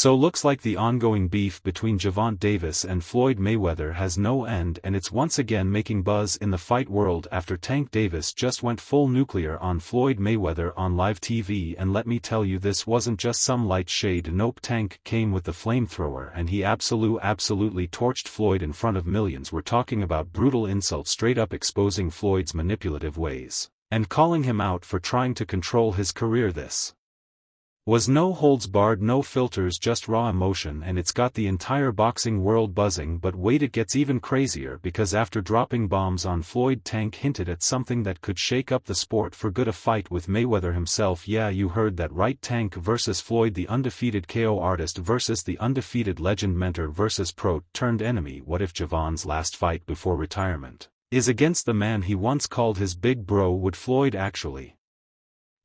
So looks like the ongoing beef between Gervonta Davis and Floyd Mayweather has no end, and it's once again making buzz in the fight world after Tank Davis just went full nuclear on Floyd Mayweather on live TV. And let me tell you, this wasn't just some light shade. Nope, Tank came with the flamethrower and he absolutely torched Floyd in front of millions. We're talking about brutal insults, straight up exposing Floyd's manipulative ways and calling him out for trying to control his career. This was no holds barred, no filters, just raw emotion, and it's got the entire boxing world buzzing. But wait, it gets even crazier, because after dropping bombs on Floyd, Tank hinted at something that could shake up the sport for good: a fight with Mayweather himself. Yeah, you heard that right, Tank versus Floyd, the undefeated KO artist versus the undefeated legend, mentor versus pro-turned-enemy. What if Gervonta's last fight before retirement is against the man he once called his big bro? Would Floyd actually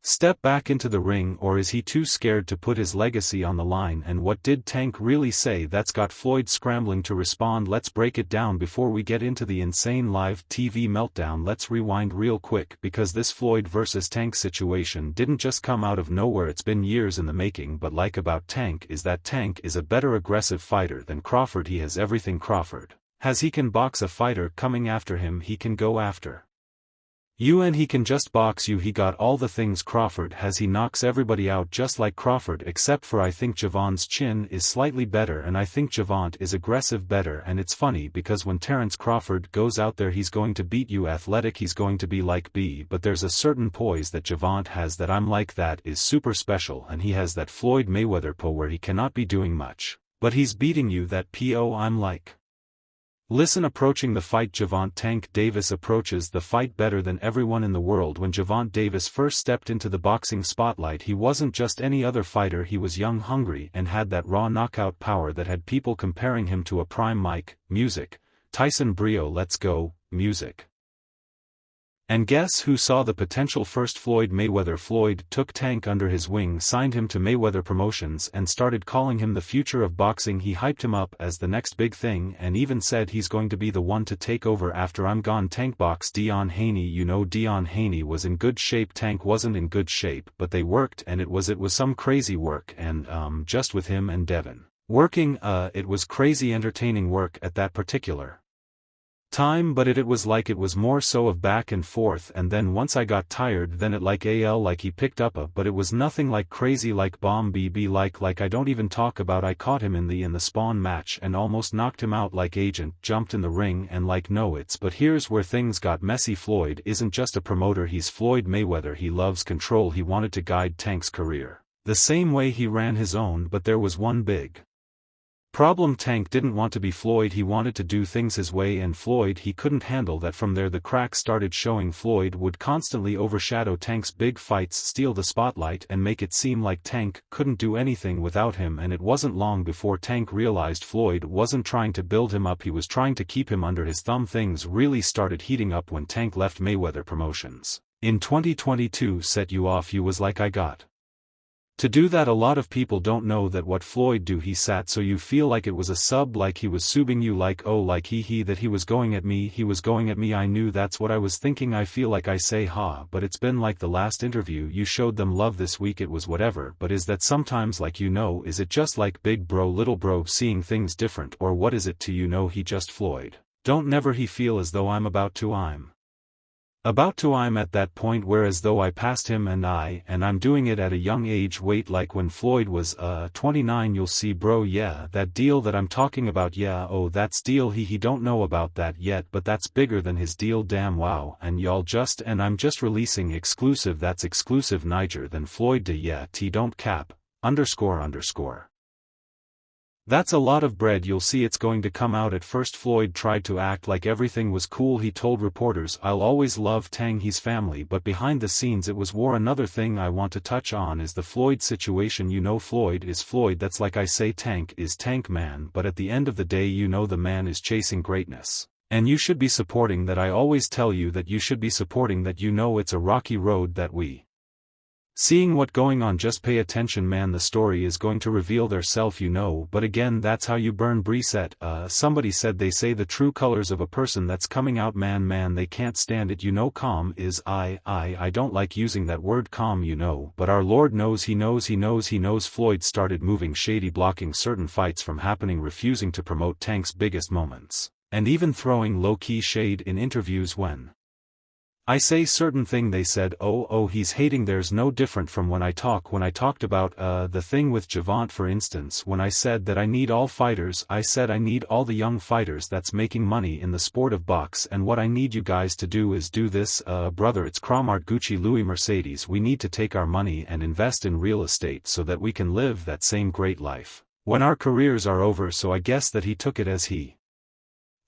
step back into the ring, or is he too scared to put his legacy on the line? And what did Tank really say that's got Floyd scrambling to respond? Let's break it down before we get into the insane live TV meltdown. Let's rewind real quick, because this Floyd versus Tank situation didn't just come out of nowhere. It's been years in the making. But like about Tank is that Tank is a better aggressive fighter than Crawford. He has everything Crawford has. He can box a fighter coming after him, he can go after you, and he can just box you. He got all the things Crawford has. He knocks everybody out just like Crawford, except for I think Gervonta's chin is slightly better, and I think Gervonta is aggressive better. And it's funny because when Terence Crawford goes out there, he's going to beat you athletic, he's going to be like B, but there's a certain poise that Gervonta has that I'm like, that is super special. And he has that Floyd Mayweather po where he cannot be doing much, but he's beating you. That po I'm like. Listen, approaching the fight, Gervonta Tank Davis approaches the fight better than everyone in the world. When Gervonta Davis first stepped into the boxing spotlight, he wasn't just any other fighter. He was young, hungry, and had that raw knockout power that had people comparing him to a prime Mike Music Tyson Brio. Let's go, Music. And guess who saw the potential first? Floyd Mayweather. Floyd took Tank under his wing, signed him to Mayweather Promotions, and started calling him the future of boxing. He hyped him up as the next big thing, and even said he's going to be the one to take over after I'm gone. Tank boxed Dion Haney. You know, Dion Haney was in good shape. Tank wasn't in good shape, but they worked, and it was some crazy work. And just with him and Devin working, it was crazy entertaining work at that particular time. But it was like, it was more so of back and forth, and then once I got tired, then it like like he picked up but it was nothing like crazy like bomb BB like I don't even talk about. I caught him in the Spawn match and almost knocked him out. Like Agent jumped in the ring and like no it's. But here's where things got messy. Floyd isn't just a promoter, he's Floyd Mayweather. He loves control. He wanted to guide Tank's career the same way he ran his own, but there was one big problem. Tank didn't want to be Floyd, he wanted to do things his way, and Floyd, he couldn't handle that. From there the cracks started showing. Floyd would constantly overshadow Tank's big fights, steal the spotlight, and make it seem like Tank couldn't do anything without him. And it wasn't long before Tank realized Floyd wasn't trying to build him up, he was trying to keep him under his thumb. Things really started heating up when Tank left Mayweather Promotions in 2022. Set you off, you was like, I got to do that. A lot of people don't know that what Floyd do, he sat so you feel like it was a sub, like he was subbing you, like oh like he that he was going at me, he was going at me. I knew that's what I was thinking. I feel like I say ha, but it's been like the last interview you showed them love this week, it was whatever. But is that sometimes like, you know, is it just like big bro little bro seeing things different, or what is it to, you know, he just Floyd don't never he feel as though I'm at that point where as though I passed him, and I'm doing it at a young age. Wait, like when Floyd was 29, you'll see bro. Yeah, that deal that I'm talking about. Yeah, oh that's deal he don't know about that yet, but that's bigger than his deal. Damn wow. And y'all just, and I'm just releasing exclusive, that's exclusive Niger than Floyd de yeah t don't cap __. That's a lot of bread. You'll see it's going to come out. At first Floyd tried to act like everything was cool. He told reporters, I'll always love Tang, he's family, but behind the scenes it was war. Another thing I want to touch on is the Floyd situation. You know, Floyd is Floyd, that's like I say Tank is Tank man, but at the end of the day, you know, the man is chasing greatness. And you should be supporting that. I always tell you that you should be supporting that. You know, it's a rocky road that we Seeing what going on, just pay attention man, the story is going to reveal theirself but again that's how you burn Brissette. Somebody said they say the true colors of a person that's coming out man they can't stand it calm is I don't like using that word calm but our Lord knows he knows. Floyd started moving shady, blocking certain fights from happening, refusing to promote Tank's biggest moments, and even throwing low-key shade in interviews when I say certain thing they said oh he's hating. There's no different from when I talked about the thing with Gervonta, for instance, when I said that I need all fighters. I said I need all the young fighters that's making money in the sport of box, and what I need you guys to do is do this, brother, it's Cromart, Gucci, Louis, Mercedes. We need to take our money and invest in real estate so that we can live that same great life when our careers are over. So I guess that he took it as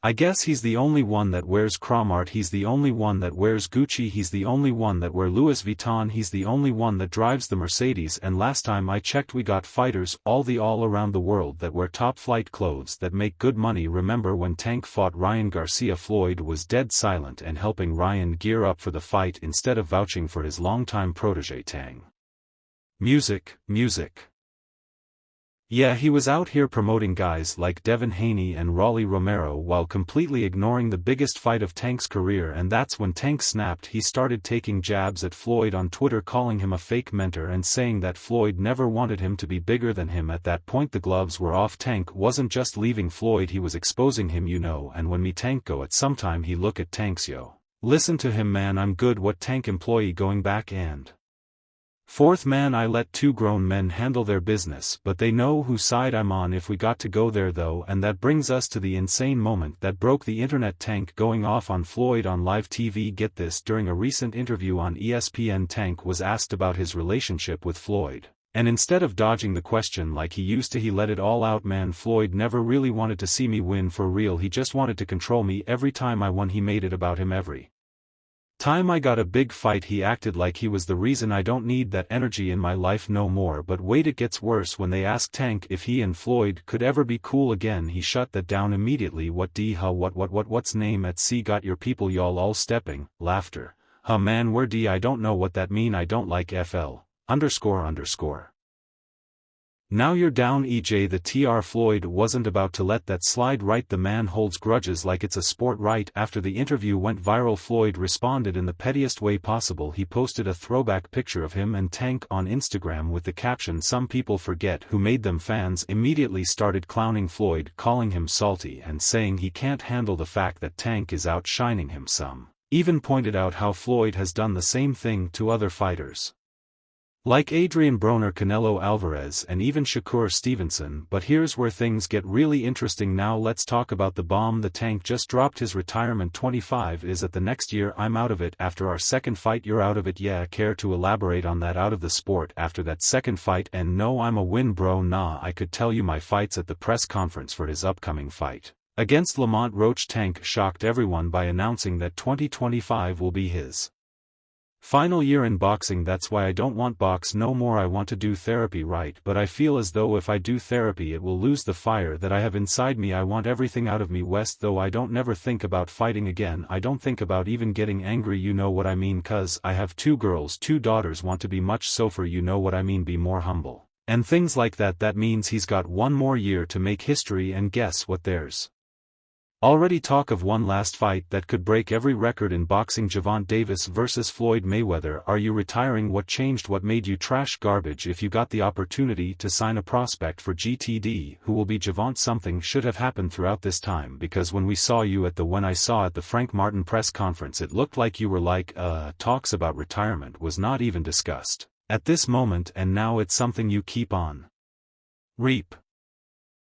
I guess he's the only one that wears Cromart, he's the only one that wears Gucci, he's the only one that wears Louis Vuitton, he's the only one that drives the Mercedes, and last time I checked we got fighters all around the world that wear top flight clothes that make good money. Remember when Tank fought Ryan Garcia, Floyd was dead silent and helping Ryan gear up for the fight instead of vouching for his longtime protege Tang. Music. Yeah, he was out here promoting guys like Devin Haney and Rolly Romero while completely ignoring the biggest fight of Tank's career, and that's when Tank snapped. He started taking jabs at Floyd on Twitter, calling him a fake mentor and saying that Floyd never wanted him to be bigger than him. At that point the gloves were off. Tank wasn't just leaving Floyd, he was exposing him and when me Tank go at sometime he look at Tank's listen to him man, I'm good. What Tank employee going back and forth man, I let two grown men handle their business, but they know whose side I'm on if we got to go there though. And that brings us to the insane moment that broke the internet, Tank going off on Floyd on live TV. Get this, during a recent interview on ESPN, Tank was asked about his relationship with Floyd, and instead of dodging the question like he used to, he let it all out. Man, Floyd never really wanted to see me win for real, he just wanted to control me. Every time I won he made it about him. Every time I got a big fight he acted like he was the reason. I don't need that energy in my life no more. But wait, it gets worse. When they asked Tank if he and Floyd could ever be cool again, he shut that down immediately. What's name at sea got your people y'all all stepping, laughter. Huh man, where I don't know what that mean. I don't like FL. __. Now you're down EJ the TR. Floyd wasn't about to let that slide, right? The man holds grudges like it's a sport, right? After the interview went viral, Floyd responded in the pettiest way possible. He posted a throwback picture of him and Tank on Instagram with the caption, "Some people forget who made them." Fans immediately started clowning Floyd, calling him salty and saying he can't handle the fact that Tank is outshining him. Some even pointed out how Floyd has done the same thing to other fighters like Adrian Broner, Canelo Alvarez and even Shakur Stevenson. But here's where things get really interesting now. Let's talk about the bomb. The Tank just dropped his retirement. 25 is at the next year. I'm out of it after our second fight. You're out of it? Yeah, care to elaborate on that? Out of the sport after that second fight? And no, I'm a win bro. Nah, I could tell you my fights at the press conference for his upcoming fight against Lamont Roach. Tank shocked everyone by announcing that 2025 will be his final year in boxing. That's why I don't want box no more. I want to do therapy, right? But I feel as though if I do therapy it will lose the fire that I have inside me. I want everything out of me. West, though I don't never think about fighting again. I don't think about even getting angry, you know what I mean, cuz I have 2 girls, 2 daughters, want to be much sofer, you know what I mean, be more humble and things like that. That means he's got 1 more year to make history, and guess what, there's already talk of one last fight that could break every record in boxing. Gervonta Davis versus Floyd Mayweather. Are you retiring? What changed? What made you trash garbage? If you got the opportunity to sign a prospect for GTD, who will be Gervonta? Something should have happened throughout this time, because when we saw you when I saw at the Frank Martin press conference, it looked like you were like, talks about retirement was not even discussed at this moment, and now it's something you keep on reap.